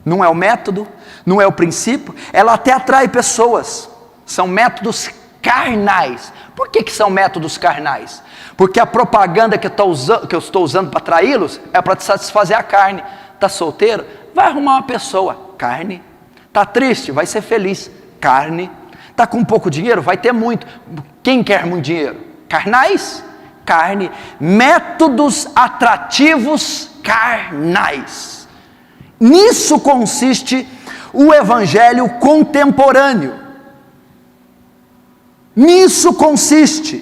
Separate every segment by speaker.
Speaker 1: Não é o método, não é o princípio. Ela até atrai pessoas. São métodos carnais. Por que são métodos carnais? Porque a propaganda que eu estou usando para atraí-los é para te satisfazer a carne. Está solteiro? Vai arrumar uma pessoa. Carne. Está triste? Vai ser feliz. Carne. Está com pouco dinheiro? Vai ter muito. Quem quer muito dinheiro? Carnais? Carne. Métodos atrativos carnais. Nisso consiste o evangelho contemporâneo. Nisso consiste.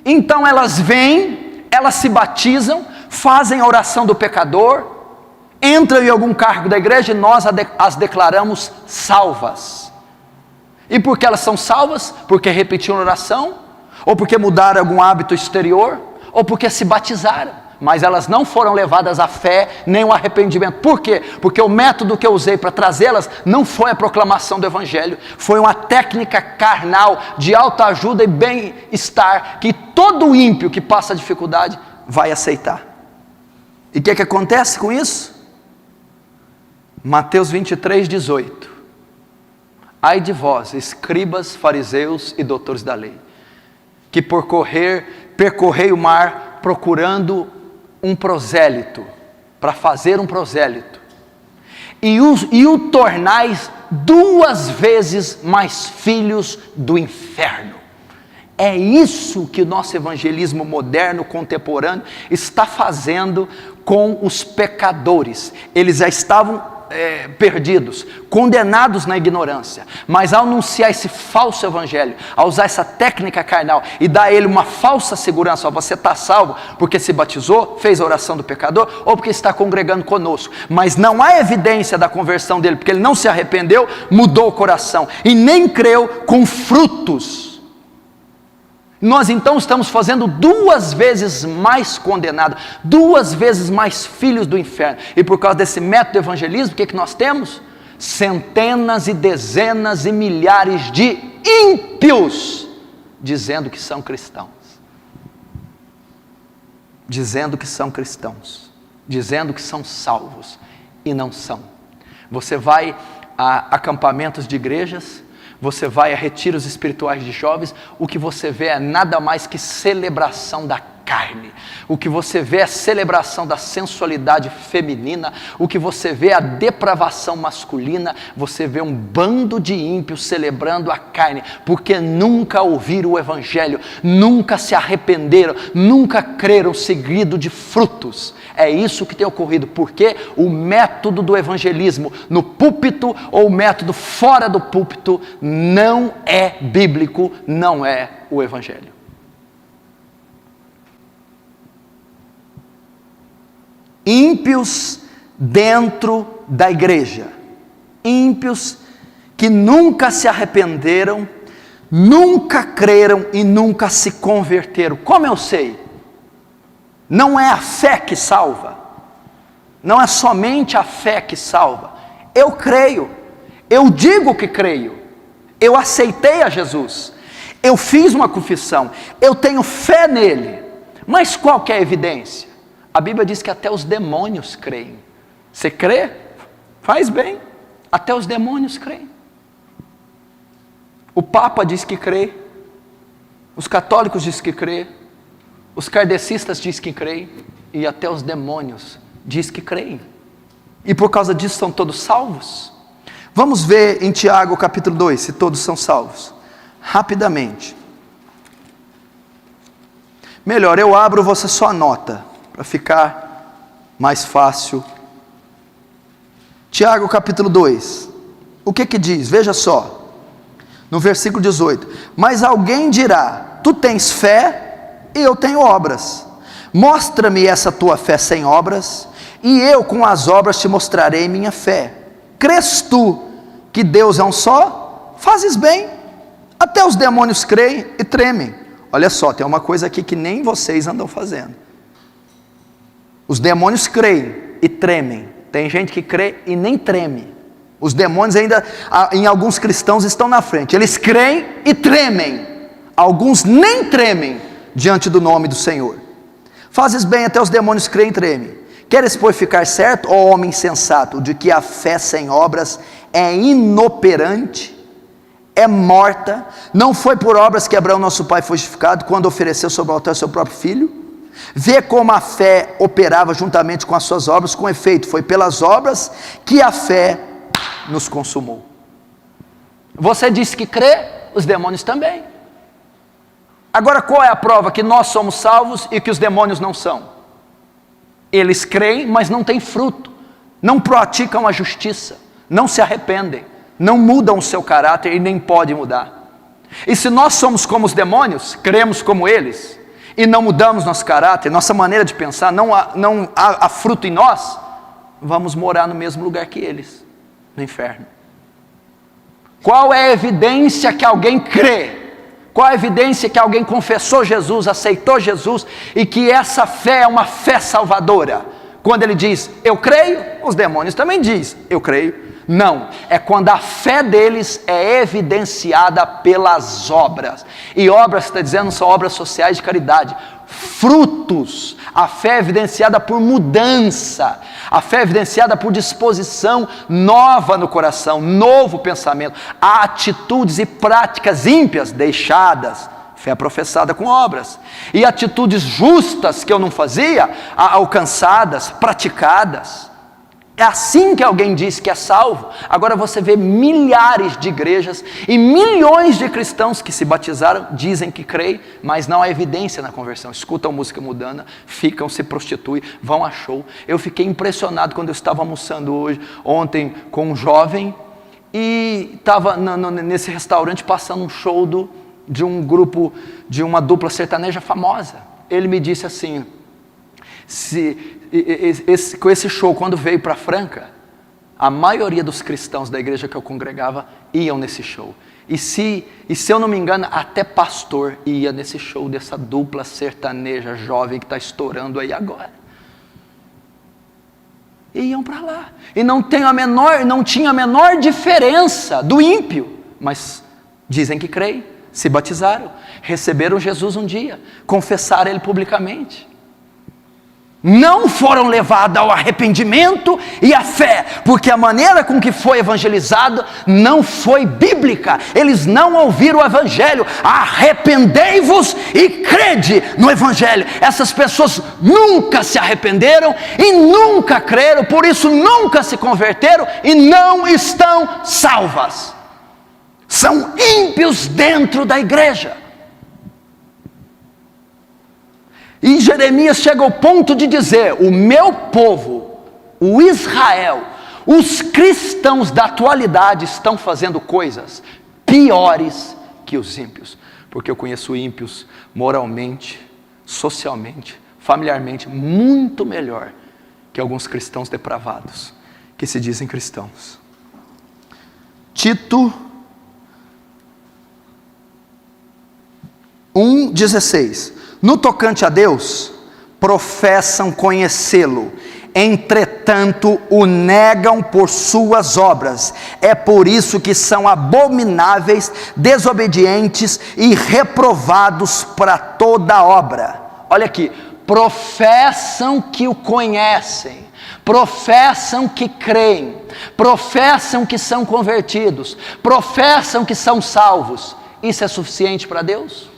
Speaker 1: Então elas vêm, elas se batizam, fazem a oração do pecador, entram em algum cargo da igreja e nós as declaramos salvas. E por que elas são salvas? Porque repetiram a oração, ou porque mudaram algum hábito exterior, ou porque se batizaram. Mas elas não foram levadas à fé, nem ao arrependimento. Por quê? Porque o método que eu usei para trazê-las não foi a proclamação do evangelho, foi uma técnica carnal de autoajuda e bem-estar, que todo ímpio que passa dificuldade vai aceitar. E o que acontece com isso? Mateus 23, 18. Ai de vós, escribas, fariseus e doutores da lei, que percorrei o mar procurando um prosélito, para fazer um prosélito, e o tornais 2 vezes mais filhos do inferno. É isso que o nosso evangelismo moderno, contemporâneo, está fazendo com os pecadores. Eles já estavam perdidos, condenados na ignorância, mas ao anunciar esse falso evangelho, ao usar essa técnica carnal e dar a ele uma falsa segurança: ó, você está salvo porque se batizou, fez a oração do pecador, ou porque está congregando conosco, mas não há evidência da conversão dele, porque ele não se arrependeu, mudou o coração e nem creu com frutos. Nós então estamos fazendo 2 vezes mais condenados, 2 vezes mais filhos do inferno. E por causa desse método de evangelismo, o que nós temos? Centenas e dezenas e milhares de ímpios dizendo que são cristãos. Dizendo que são cristãos. Dizendo que são salvos. E não são. Você vai a acampamentos de igrejas, você vai a retiros espirituais de jovens, o que você vê é nada mais que celebração da carne. O que você vê é a celebração da sensualidade feminina. O que você vê é a depravação masculina. Você vê um bando de ímpios celebrando a carne, porque nunca ouviram o evangelho, nunca se arrependeram, nunca creram, seguido de frutos. É isso que tem ocorrido, porque o método do evangelismo no púlpito ou o método fora do púlpito não é bíblico, não é o evangelho. Ímpios dentro da igreja, ímpios que nunca se arrependeram, nunca creram e nunca se converteram. Como eu sei? Não é a fé que salva, não é somente a fé que salva. Eu creio, eu digo que creio, eu aceitei a Jesus, eu fiz uma confissão, eu tenho fé nele, mas qual que é a evidência? A Bíblia diz que até os demônios creem. Você crê? Faz bem, até os demônios creem. O Papa diz que crê, os católicos dizem que crê, os kardecistas dizem que creem, e até os demônios dizem que creem. E por causa disso são todos salvos? Vamos ver em Tiago capítulo 2, se todos são salvos. Rapidamente. Melhor, eu abro, você só anota, para ficar mais fácil. Tiago capítulo 2. O que diz? Veja só. No versículo 18. Mas alguém dirá: tu tens fé e eu tenho obras. Mostra-me essa tua fé sem obras, e eu com as obras te mostrarei minha fé. Crês tu que Deus é um só? Fazes bem. Até os demônios creem e tremem. Olha só, tem uma coisa aqui que nem vocês andam fazendo. Os demônios creem e tremem. Tem gente que crê e nem treme. Os demônios ainda, em alguns cristãos, estão na frente. Eles creem e tremem. Alguns nem tremem diante do nome do Senhor. Fazes bem, até os demônios creem e tremem. Queres, pois, ficar certo, ó homem sensato, de que a fé sem obras é inoperante, é morta? Não foi por obras que Abraão nosso pai foi justificado, quando ofereceu sobre o altar seu próprio filho? Vê como a fé operava juntamente com as suas obras, com efeito, foi pelas obras que a fé nos consumou. Você disse que crê, os demônios também. Agora, qual é a prova que nós somos salvos e que os demônios não são? Eles creem, mas não têm fruto, não praticam a justiça, não se arrependem, não mudam o seu caráter e nem podem mudar. E se nós somos como os demônios, cremos como eles, e não mudamos nosso caráter, nossa maneira de pensar, não há fruto em nós, vamos morar no mesmo lugar que eles, no inferno. Qual é a evidência que alguém crê? Qual a evidência que alguém confessou Jesus, aceitou Jesus, e que essa fé é uma fé salvadora? Quando ele diz, eu creio, os demônios também dizem, eu creio. Não, é quando a fé deles é evidenciada pelas obras. E obras, está dizendo, são obras sociais de caridade. Frutos. A fé é evidenciada por mudança. A fé é evidenciada por disposição nova no coração, novo pensamento. Há atitudes e práticas ímpias deixadas. Fé professada com obras. E atitudes justas que eu não fazia, alcançadas, praticadas. É assim que alguém diz que é salvo. Agora você vê milhares de igrejas e milhões de cristãos que se batizaram, dizem que creem, mas não há evidência na conversão. Escutam música mundana, ficam, se prostituem, vão a show. Eu fiquei impressionado quando eu estava almoçando ontem com um jovem e estava nesse restaurante passando um show de um grupo, de uma dupla sertaneja famosa. Ele me disse assim, com esse show, quando veio para Franca, a maioria dos cristãos da igreja que eu congregava iam nesse show. E se eu não me engano, até pastor ia nesse show dessa dupla sertaneja jovem que está estourando aí agora. E iam para lá. E não tinha a menor diferença do ímpio. Mas dizem que creem, se batizaram, receberam Jesus um dia, confessaram Ele publicamente. Não foram levados ao arrependimento e à fé, porque a maneira com que foi evangelizado não foi bíblica. Eles não ouviram o evangelho. Arrependei-vos e crede no evangelho. Essas pessoas nunca se arrependeram e nunca creram, por isso nunca se converteram e não estão salvas. São ímpios dentro da igreja. E Jeremias chega ao ponto de dizer, o meu povo, o Israel, os cristãos da atualidade estão fazendo coisas piores que os ímpios, porque eu conheço ímpios moralmente, socialmente, familiarmente, muito melhor que alguns cristãos depravados, que se dizem cristãos. Tito 1,16. No tocante a Deus, professam conhecê-lo, entretanto o negam por suas obras. É por isso que são abomináveis, desobedientes e reprovados para toda obra. Olha aqui, professam que o conhecem, professam que creem, professam que são convertidos, professam que são salvos. Isso é suficiente para Deus?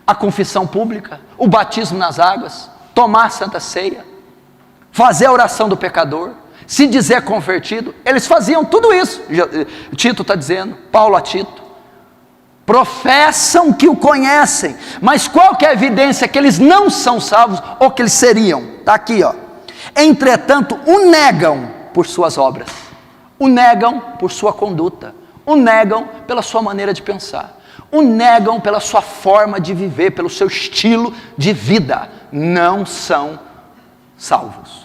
Speaker 1: A confissão pública, o batismo nas águas, tomar a santa ceia, fazer a oração do pecador, se dizer convertido, eles faziam tudo isso. Tito está dizendo, Paulo a Tito, professam que o conhecem, mas qual que é a evidência que eles não são salvos, ou que eles seriam? Está aqui, ó. Entretanto, o negam por suas obras, o negam por sua conduta, o negam pela sua maneira de pensar, o negam pela sua forma de viver, pelo seu estilo de vida, não são salvos.